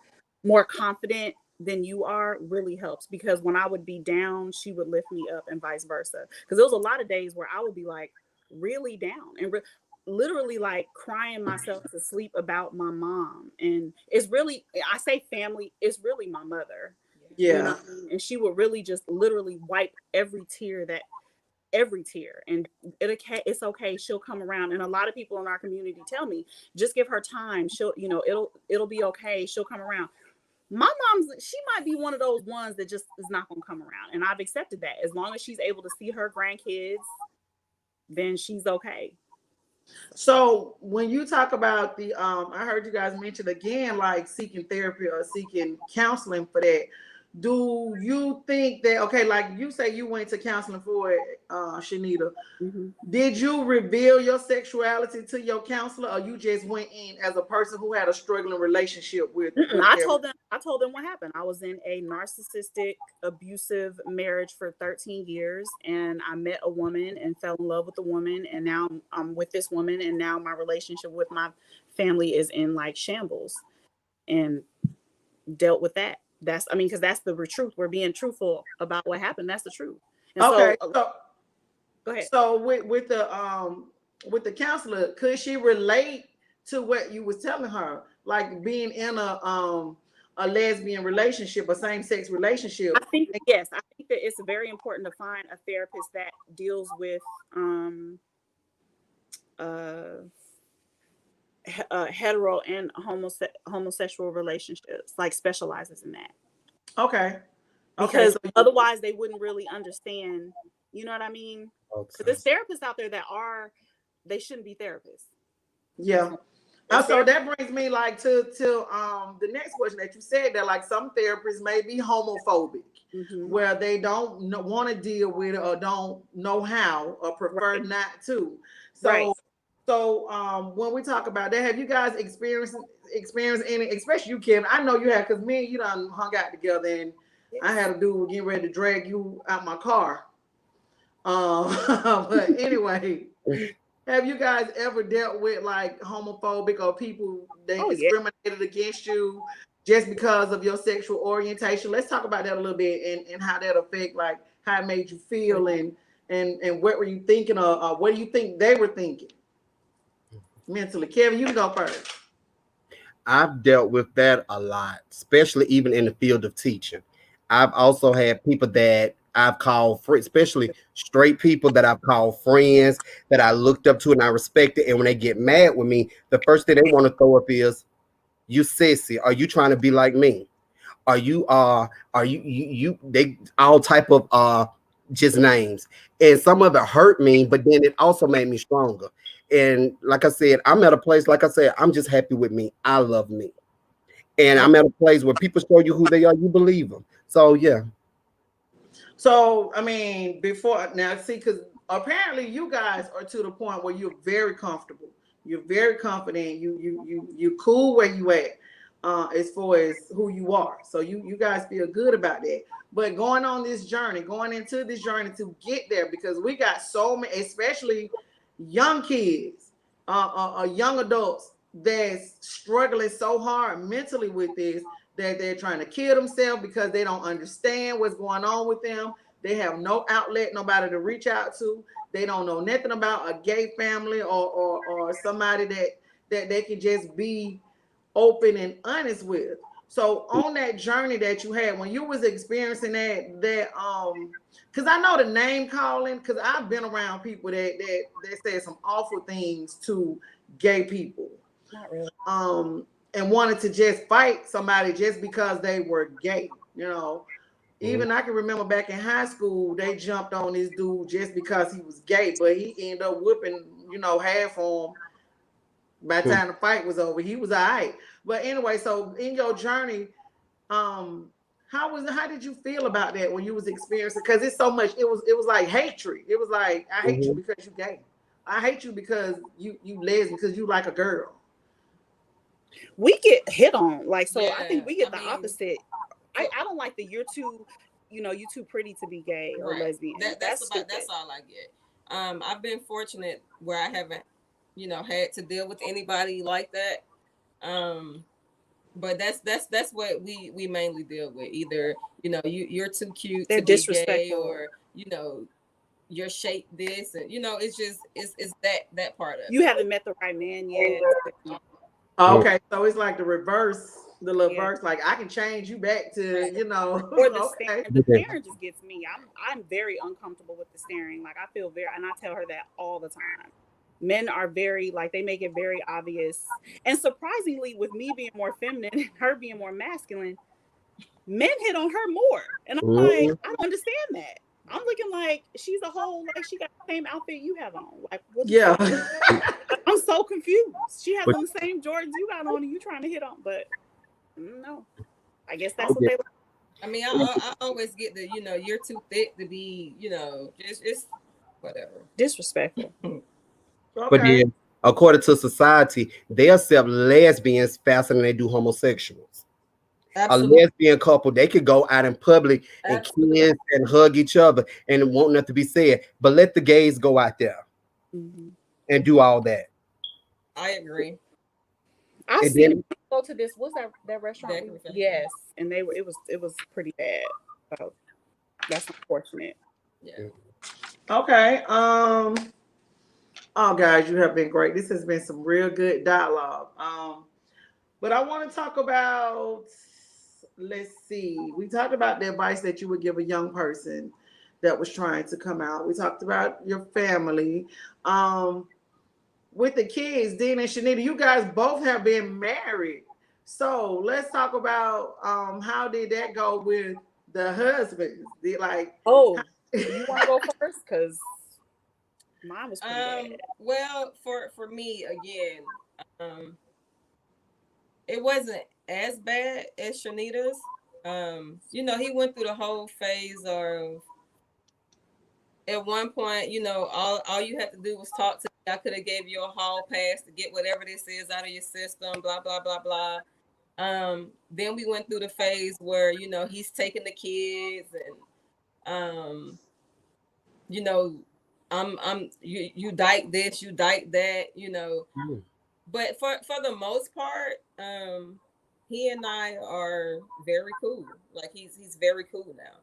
more confident than you are, really helps. Because when I would be down, she would lift me up, and vice versa. Because there was a lot of days where I would be like really down and literally like crying myself to sleep about my mom. And it's really, I say family, it's really my mother. Yeah. You know what I mean? And she would really just literally wipe every tear, and it's okay, she'll come around. And a lot of people in our community tell me, just give her time, she'll, it'll be okay, she'll come around. My she might be one of those ones that just is not gonna come around, and I've accepted that. As long as she's able to see her grandkids, then she's okay. So when you talk about I heard you guys mention again, like seeking therapy or seeking counseling for that. do you think that, okay, like you say you went to counseling for it, Shanita, Mm-hmm. did you reveal your sexuality to your counselor, or you just went in as a person who had a struggling relationship with I their... told them what happened. I was in a narcissistic, abusive marriage for 13 years, and I met a woman and fell in love with the woman, and now I'm with this woman, and now my relationship with my family is in like shambles, and dealt with that. That's, I mean, because that's the truth. We're being truthful about what happened. That's the truth. And Okay, so, so go ahead. with the counselor, could she relate to what you was telling her, like being in a lesbian relationship, a same sex relationship? I think, yes, I think that it's very important to find a therapist that deals with uh, hetero and homosexual relationships, like specializes in that. Okay, okay, Because so otherwise they wouldn't really understand, you know what I mean? Because there's therapists out there that they shouldn't be therapists. yeah. So that brings me like to the next question that you said, that like some therapists may be homophobic, where they don't want to deal with it, or don't know how, or prefer not to. So when we talk about that, have you guys experienced any, especially you, Kevin? I know you have, because me and you done hung out together, and I had a dude getting ready to drag you out my car. But anyway, have you guys ever dealt with like homophobic or people that discriminated against you just because of your sexual orientation? Let's talk about that a little bit, and how that affect, like how it made you feel, and what were you thinking, or what do you think they were thinking mentally? Kevin, you can go first. I've dealt with that a lot, especially even in the field of teaching. I've also had people that I've called friends, especially straight people that I've called friends, that I looked up to and I respected. And when they get mad with me, the first thing they want to throw up is, "You sissy. Are you trying to be like me? Are you they all type of just names." And some of it hurt me, but then it also made me stronger. And like I said, I'm at a place, like I said, I'm just happy with me. I love me. And I'm at a place where people show you who they are, you believe them. So yeah. So I mean, before now, see, because apparently you guys are to the point where you're very comfortable, you're very confident, you cool where you at, as far as who you are. So you guys feel good about that. But going on this journey, going into this journey to get there, because we got so many, especially young kids, young adults that's struggling so hard mentally with this, that they're trying to kill themselves because they don't understand what's going on with them. They have no outlet, nobody to reach out to. They don't know nothing about a gay family, or somebody that they can just be open and honest with. So on that journey that you had when you was experiencing that because I know the name calling, because I've been around people that said some awful things to gay people. Not really. And wanted to just fight somebody just because they were gay, you know. Even I can remember back in high school, they jumped on this dude just because he was gay, but he ended up whipping, half on him. By the time the fight was over, he was all right. But anyway, so in your journey, how did you feel about that when you was experiencing? Because it's so much. It was like hatred. It was like, I hate you because you gay. I hate you because you lesbian, because you like a girl. We get hit on, like, so Yeah, I think we get I the mean, opposite. I don't like the you're too pretty to be gay or lesbian. That's all I get. I've been fortunate where I haven't, had to deal with anybody like that. But that's what we mainly deal with. Either, you're too cute They're to be disrespectful. gay, or, your shape this, and it's just it's that part of You it. haven't met the right man yet. Okay, so it's like the reverse, like I can change you back to, Or the okay. staring. The staring just gets me. I'm very uncomfortable with the staring. Like, I feel very, and I tell her that all the time. Men are very, like, they make it very obvious. And surprisingly, with me being more feminine and her being more masculine, men hit on her more. And I'm like, I don't understand that. I'm looking like she's a whole, like, she got the same outfit you have on. Like, what? Yeah. I'm so confused. She has on the same Jordans you got on, and you trying to hit on, but no. I guess that's what they like. I mean, I always get the, you're too thick to be, just whatever. Disrespectful. But Okay. then, according to society, they accept lesbians faster than they do homosexuals. A Absolutely. lesbian couple, they could go out in public and Absolutely. kiss and hug each other and it won't nothing to be said. But let the gays go out there Mm-hmm. and do all that. I agree. I And seen it. then, Go to this. What's that restaurant? Bakery Factory. Yes, and they were. It was pretty bad. So that's unfortunate. Yeah. Okay. Oh, guys, you have been great. This has been some real good dialogue. But I want to talk about. Let's see. We talked about the advice that you would give a young person that was trying to come out. We talked about your family. Um, with the kids, Dean and Shanita, you guys both have been married. So let's talk about how did that go with the husbands? Did like Oh, you want to go first? Because mine was pretty bad. Well, for me again, it wasn't as bad as Shanita's. He went through the whole phase of, at one point, all you had to do was talk to me. I could have gave you a hall pass to get whatever this is out of your system, blah, blah, blah, blah. Then we went through the phase where, he's taking the kids and, you dike this, you dike that, but for the most part, he and I are very cool. Like he's very cool now.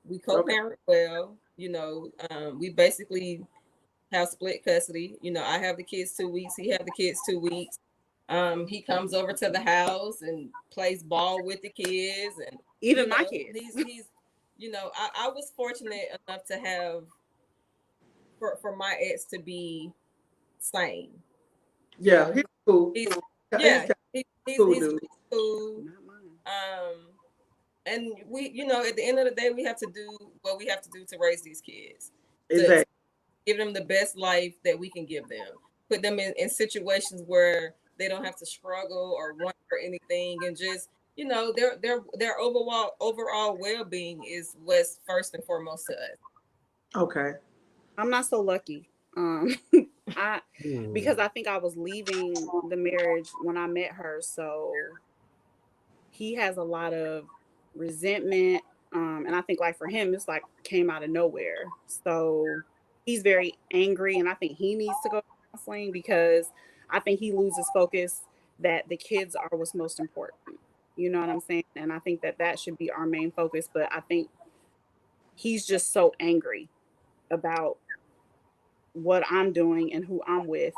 We co-parent well, we basically have split custody. I have the kids 2 weeks, he have the kids 2 weeks. He comes over to the house and plays ball with the kids, and even my kids. He's I was fortunate enough to have for my ex to be sane. Yeah, he's cool. He's cool, dude. cool. And we, at the end of the day, we have to do what we have to do to raise these kids. Exactly. To give them the best life that we can give them. Put them in situations where they don't have to struggle or want for anything, and just their overall well-being is what's first and foremost to us. Okay. I'm not so lucky. Because I think I was leaving the marriage when I met her, so he has a lot of resentment, and I think like for him it's like came out of nowhere. So he's very angry, and I think he needs to go to counseling because I think he loses focus that the kids are what's most important. You know what I'm saying? And I think that should be our main focus. But I think he's just so angry about what I'm doing and who I'm with.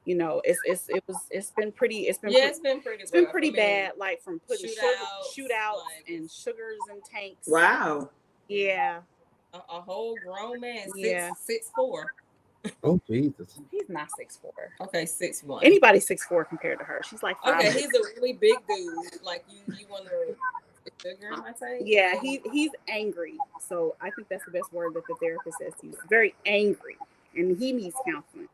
It's been pretty bad, like from putting shootouts and sugars in tanks. Wow. Yeah. A whole grown man, Yeah. 6'4". Oh Jesus. He's not 6'4". Okay, 6'1". Anybody 6'4" compared to her. She's like 5. Okay, he's a really big dude. Like you want to sugar in my tank? Yeah, he's angry. So I think that's the best word that the therapist says. He's very angry, and he needs counseling.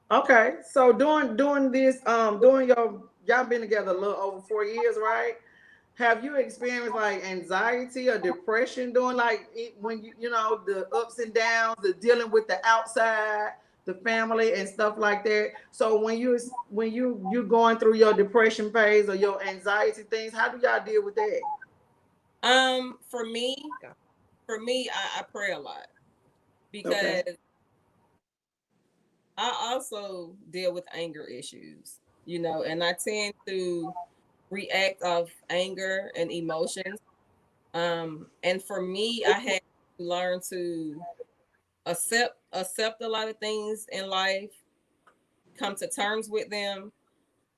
Okay, so doing this, y'all been together a little over 4 years, right? Have you experienced like anxiety or depression doing like when the ups and downs, the dealing with the outside, the family and stuff like that? So when you going through your depression phase or your anxiety things, how do y'all deal with that? For me, I pray a lot because I also deal with anger issues, and I tend to react of anger and emotions. And for me, I had to learn to accept a lot of things in life, come to terms with them,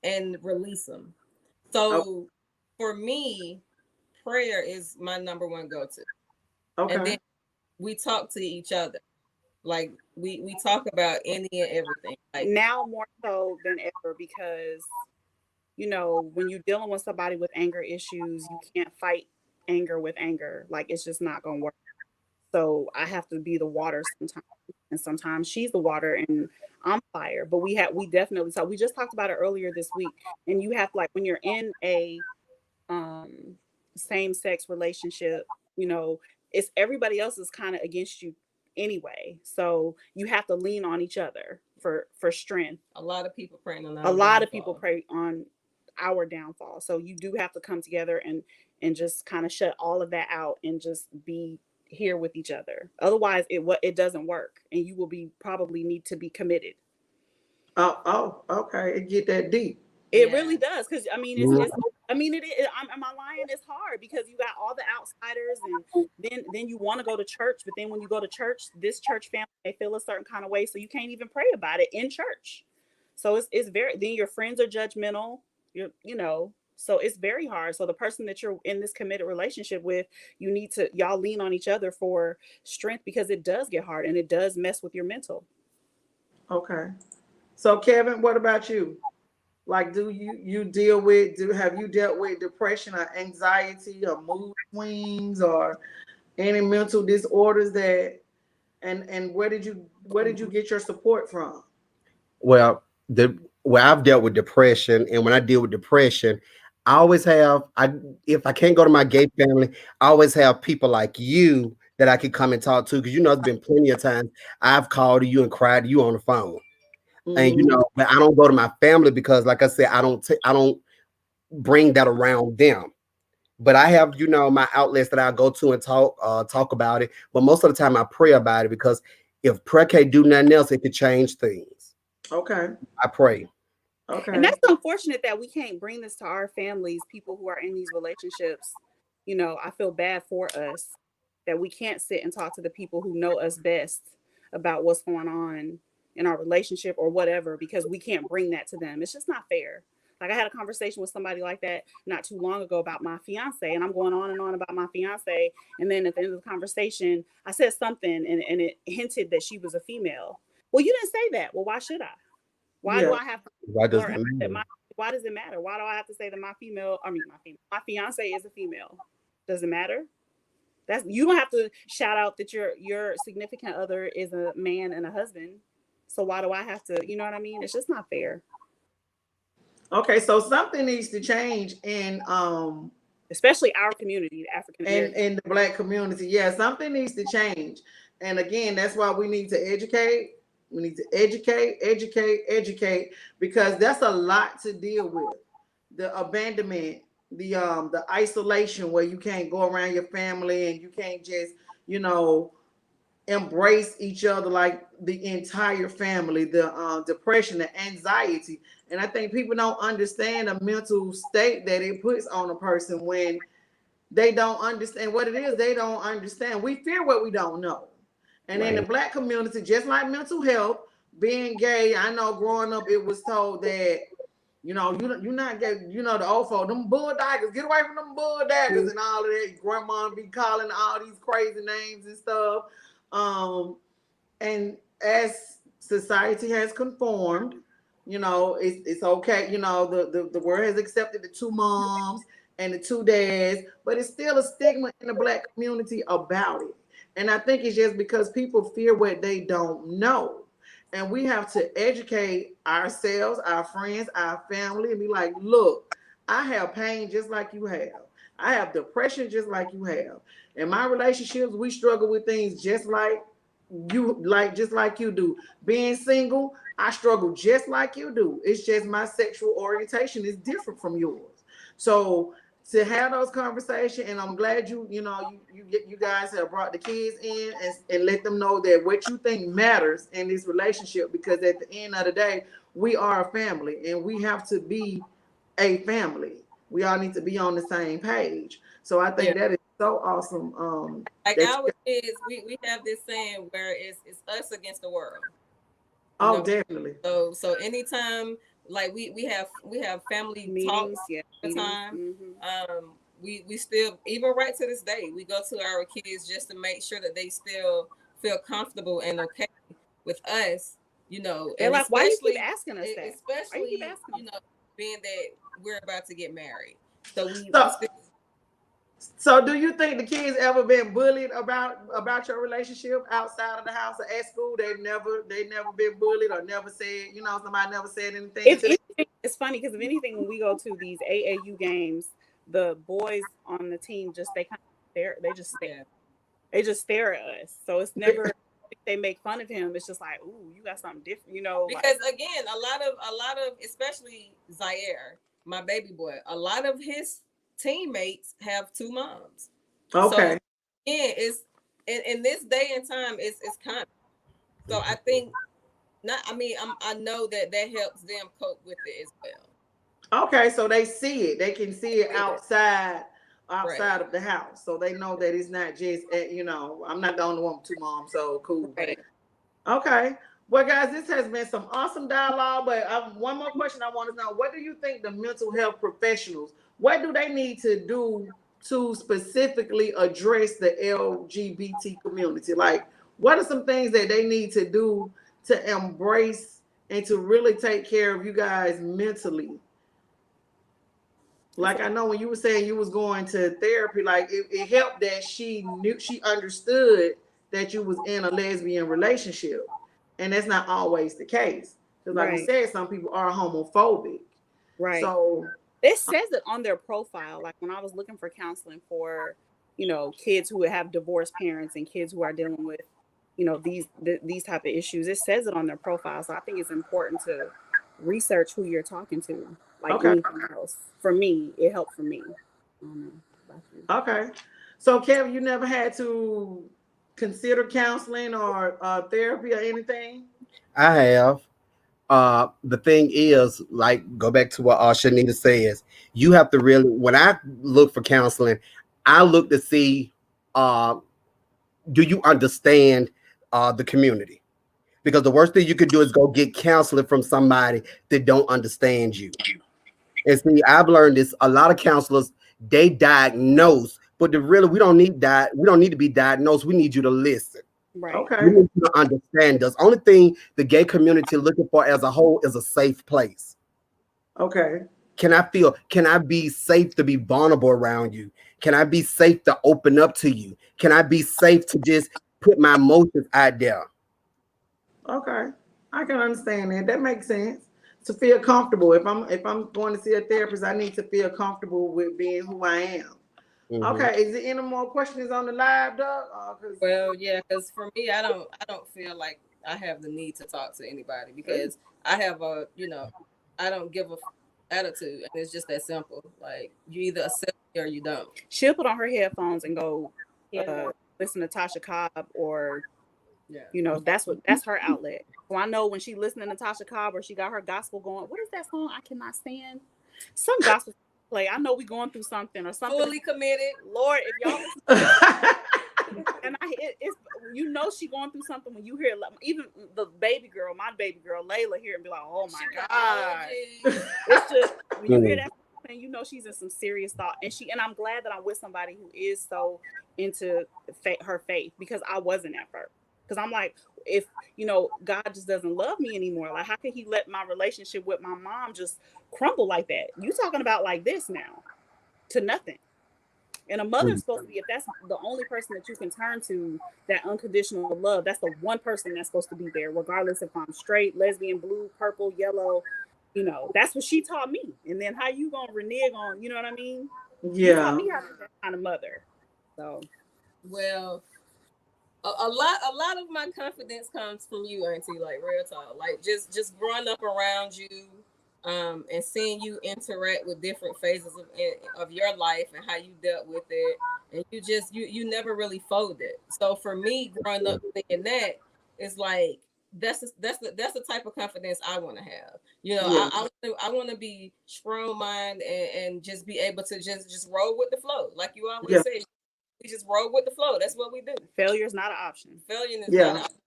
and release them. So for me, prayer is my number one go-to. Okay. And then we talk to each other. Like we talk about any and everything. Like now more so than ever, because when you're dealing with somebody with anger issues, you can't fight anger with anger. Like it's just not gonna work. So I have to be the water sometimes, and sometimes she's the water and I'm fire. But we definitely talk. We just talked about it earlier this week. And you have like when you're in a same-sex relationship, you know, it's everybody else is kind of against you anyway. So you have to lean on each other for strength. A lot of people praying on A our lot of downfall. people pray on our downfall. So you do have to come together and just kind of shut all of that out and just be here with each other. Otherwise, it doesn't work, and you will be probably need to be committed. Oh, okay. It get that deep. It Yeah. really does, because I mean, it's I mean, it is. Am I lying? It's hard because you got all the outsiders, and then you want to go to church, but then when you go to church, this church family they feel a certain kind of way, so you can't even pray about it in church. So it's very, then your friends are judgmental. You know, so it's very hard. So the person that you're in this committed relationship with, you need to y'all lean on each other for strength, because it does get hard and it does mess with your mental. Okay. So Kevin, what about you? Like, do you deal with have you dealt with depression or anxiety or mood swings or any mental disorders that and where did you get your support from? Well, I've dealt with depression, and when I deal with depression, I always have I if I can't go to my gay family, I always have people like you that I can come and talk to, because there's been plenty of times I've called you and cried to you on the phone. And Mhm. but I don't go to my family because, like I said, I don't bring that around them. But I have, my outlets that I go to and talk about it. But most of the time I pray about it, because if prayer can't do nothing else, it could change things. Okay. I pray. And Okay. that's unfortunate that we can't bring this to our families, people who are in these relationships. You know, I feel bad for us that we can't sit and talk to the people who know us best about what's going on in our relationship or whatever, because we can't bring that to them. It's just not fair. Like, I had a conversation with somebody like that not too long ago about my fiance, and I'm going on and on about my fiance. And then at the end of the conversation, I said something, and it hinted that she was a female. Well, you didn't say that. Well, why should I? Why do Yeah. I have to Why does blur that out that matter? why does it matter? Why do I have to say that my fiance is a female? Does it matter? That's, you don't have to shout out that your significant other is a man and a husband. So why do I have to, you know what I mean? It's just not fair. Okay. So something needs to change Especially our community, the African American. in the black community. Yeah, something needs to change. And again, that's why we need to educate. We need to educate, because that's a lot to deal with. The abandonment, the isolation where you can't go around your family and you can't just, you know, embrace each other like the entire family, the depression, the anxiety. And I think people don't understand the mental state that it puts on a person when they don't understand what it is. They don't understand. We fear what we don't know. And in the Right. black community, just like mental health, being gay, I know growing up it was told that, you're not gay, the old folk, them bulldaggers, get away from them bulldaggers and all of that. Grandma be calling all these crazy names and stuff. And as society has conformed, it's okay. The world has accepted the two moms and the two dads, but it's still a stigma in the black community about it. And I think it's just because people fear what they don't know. And we have to educate ourselves, our friends, our family, and be like, look, I have pain just like you have. I have depression just like you have. In my relationships, we struggle with things just like you do. Being single, I struggle just like you do. It's just my sexual orientation is different from yours. So to have those conversations, and I'm glad you guys have brought the kids in and let them know that what you think matters in this relationship, because at the end of the day, we are a family and we have to be a family. We all need to be on the same page. So I think that is so awesome. Like our kids, we have this saying where it's us against the world. Oh, definitely. So anytime, like we have family Meetings, talks yeah, all the time. Mm-hmm. We still, even right to this day, we go to our kids just to make sure that they still feel comfortable and okay with us, They're and like, why you keep especially asking us that? Why you keep asking? being that we're about to get married. So we So, still, so do you think the kids ever been bullied about your relationship outside of the house or at school? They never been bullied or never said, somebody never said anything If to them? anything, it's funny because if anything, when we go to these AAU games, the boys on the team just they kind of stare. Yeah. They just stare at us. So it's never they make fun of him. It's just like, ooh, you got something different, you know. Because again, a lot of especially Zaire, my baby boy, a lot of his teammates have two moms. Okay. So again, it's in this day and time, it's kind of, so I think not. I mean, I know that helps them cope with it as well. Okay, so they see it. They can see it Yeah. outside Right. of the house. So they know that it's not just I'm not the only one with two moms, so cool. Right. Okay. Well, guys, this has been some awesome dialogue. But one more question I want to know: what do you think the mental health professionals? What do they need to do to specifically address the LGBT community? Like, what are some things that they need to do to embrace and to really take care of you guys mentally? Like, I know when you were saying you was going to therapy, like it helped that she understood that you was in a lesbian relationship, and that's not always the case. Because like we Right. said, some people are homophobic. Right. So it says it on their profile. Like when I was looking for counseling for, kids who have divorced parents and kids who are dealing with, these type of issues, it says it on their profile. So I think it's important to research who you're talking to. Like okay, anything else. For me, it helped for me. I don't know about you. okay. So Kevin, you never had to consider counseling or therapy or anything? I have. The thing is, like, go back to what Shanita says. You have to really, when I look for counseling, I look to see, uh, do you understand the community? Because the worst thing you could do is go get counseling from somebody that don't understand you. And see, I've learned this. A lot of counselors, they diagnose, but we don't need that. We don't need to be diagnosed. We need you to listen. Right. Okay. We need you to understand us. Only thing the gay community looking for as a whole is a safe place. Okay. Can I be safe to be vulnerable around you? Can I be safe to open up to you? Can I be safe to just put my emotions out there? Okay. I can understand that. That makes sense. To feel comfortable. If I'm going to see a therapist, I need to feel comfortable with being who I am. Mm-hmm. Okay. Is there any more questions on the live, Doug? Well, yeah, because for me, I don't feel like I have the need to talk to anybody because I have I don't give a attitude, and it's just that simple. Like you either accept me or you don't. She'll put on her headphones and go listen to Tasha Cobb or Yeah. that's her outlet. So I know when she listening to Tasha Cobb or she got her gospel going, what is that song I cannot stand? Some gospel play. I know we going through something or something. Fully committed. Lord, if y'all listen and it's she going through something when you hear even the baby girl, my baby girl Layla here and be like, oh my God. It's just when you hear that and she's in some serious thought, and I'm glad that I'm with somebody who is so into her faith, because I wasn't at first. Because I'm like, if God just doesn't love me anymore, like how can he let my relationship with my mom just crumble like that? You talking about like this now to nothing. And a mother's supposed to be, if that's the only person that you can turn to, that unconditional love, that's the one person that's supposed to be there, regardless if I'm straight, lesbian, blue, purple, yellow. That's what she taught me. And then how you gonna renege on, you know what I mean? Yeah. You taught me how to be that kind of mother. So, well, a lot of my confidence comes from you, Auntie. Like real talk, like just growing up around you. And seeing you interact with different phases of your life and how you dealt with it, and you never really folded. So for me, growing up thinking that, it's like that's the type of confidence I want to have. I want to be strong minded and just be able to just roll with the flow, like you always say. We just roll with the flow. That's what we do. Failure is not an option. Failure is not an option.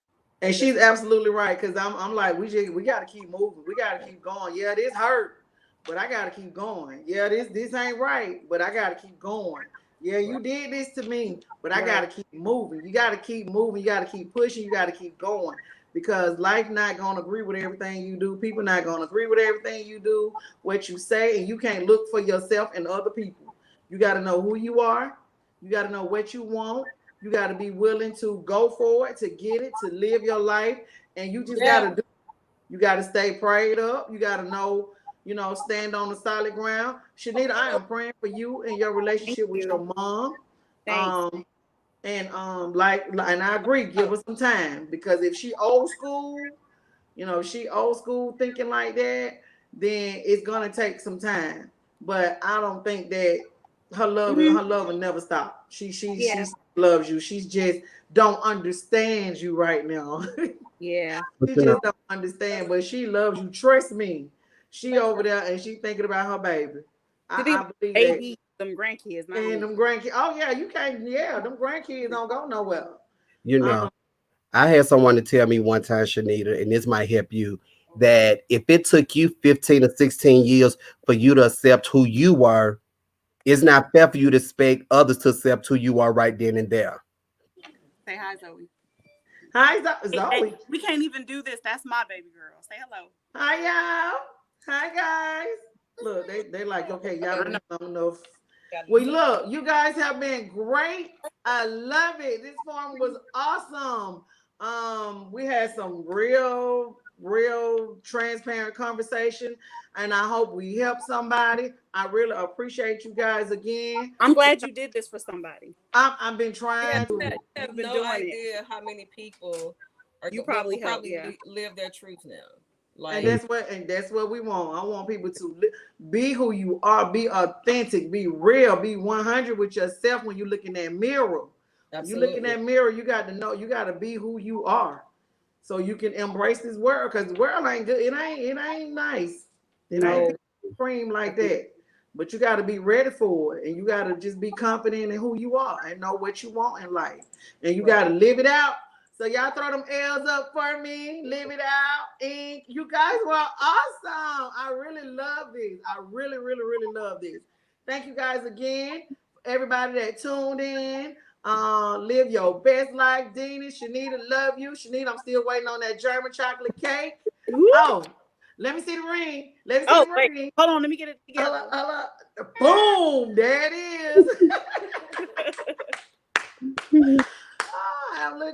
And she's absolutely right, because I'm like, we got to keep moving. We got to keep going. Yeah, this hurt, but I got to keep going. Yeah, this ain't right, but I got to keep going. Yeah, you did this to me, but I got to keep moving. You got to keep moving. You got to keep pushing. You got to keep going, because life not going to agree with everything you do. People not going to agree with everything you do, what you say, and you can't look for yourself and other people. You got to know who you are. You got to know what you want. You got to be willing to go for it, to get it, to live your life. And you just got to do it. You got to stay prayed up. You got to know stand on the solid ground. Shanita, I am praying for you and your Thank relationship with your you. mom. Thanks. And I agree, give her some time, because if she old school, thinking like that, then it's gonna take some time. But I don't think that her love will never stop. She Yeah. loves you. She's just don't understand you right now. Yeah. But She you know, just don't understand, but she loves you. Trust me. She over there and she thinking about her baby. To think I about believe that. baby, them grandkids, not And me. them grandkids. Oh yeah, you can't. Yeah, them grandkids don't go nowhere. you Um, know, I had someone to tell me one time, Shanita, and this might help you, that if it took you 15 or 16 years for you to accept who you were, it's not fair for you to expect others to accept who you are right then and there. Say hi, Zoe. Hi, Hey, hey, Zoe. we can't even do this. That's my baby girl. Say hello. Hi, y'all. Hi, guys. Look, they like, okay, y'all I been know. long enough. Well, look, you guys have been great. I love it. This forum was awesome. We had some real transparent conversation, and I hope we helped somebody. I really appreciate you guys again. I'm glad you did this for somebody. I've been Yeah, trying you to. have You've been no doing it. idea how many people You will probably helped. probably Yeah. live their truth now. And Like, that's what we want. I want people to be who you are, be authentic, be real, be 100 with yourself when you look in that mirror. When you look in absolutely. that mirror, you got to know, you got to be who you are, so you can embrace this world. Because the world ain't good. It ain't nice. It ain't No. cream like that. But you got to be ready for it, and you got to just be confident in who you are and know what you want in life, and you got to live it out. So y'all throw them L's up for me. Live it out. And you guys were awesome. I really love this. I really, really, really love this. Thank you guys again. Everybody that tuned in. Live your best life. Deanie, Shanita, love you. Shanita, I'm still waiting on that German chocolate cake. Woo! Oh, let me see the ring. Let me see Oh, the wait. ring. Hold on. Let me get it Hello, together. hello. Boom. There it is.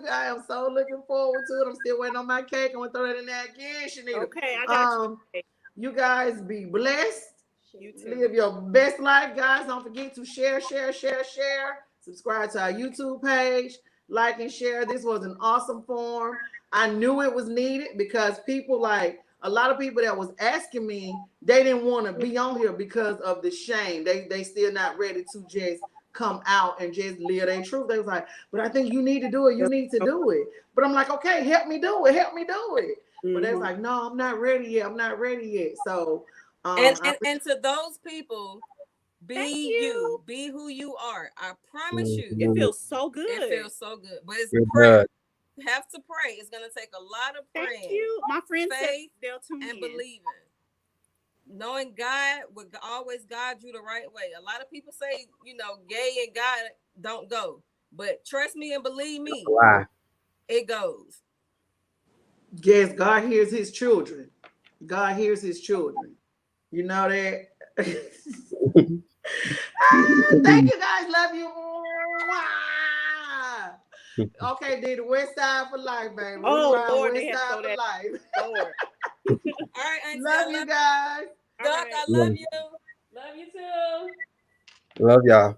I am so looking forward to it. I'm still waiting on my cake. I'm gonna throw that in there again, Shanita. Okay, I got you. You guys be blessed. You too. Live your best life, guys. Don't forget to share. Subscribe to our YouTube page, like and share. This was an awesome forum. I knew it was needed because people, like a lot of people that was asking me, they didn't want to be on here because of the shame. They still not ready to just come out and just live their truth. They was like, but I think you need to do it. You need to do it. But I'm like, okay, help me do it. Help me do it. But they was like, no, I'm not ready yet. I'm not ready yet. So And to those people, Thank be you. you, be who you are. I promise you, It feels so good. it feels so good. But it's Good. prayer. You have to pray. It's gonna take a lot of praying. Thank you. My friends said faith, they'll tune and in. believing. Knowing God will always guide you the right way. A lot of people say, gay and God don't go. But trust me and believe me, Why? it goes. yes, God hears his children. God hears his children. You know that. Thank you guys. Love you. Mwah. Okay, did the West Side for life, baby. We Oh ride Lord, they West had to Side throw for that. life. Lord. All right, Auntie, Love you guys. Doc, All right. I love you. Love you too. Love y'all.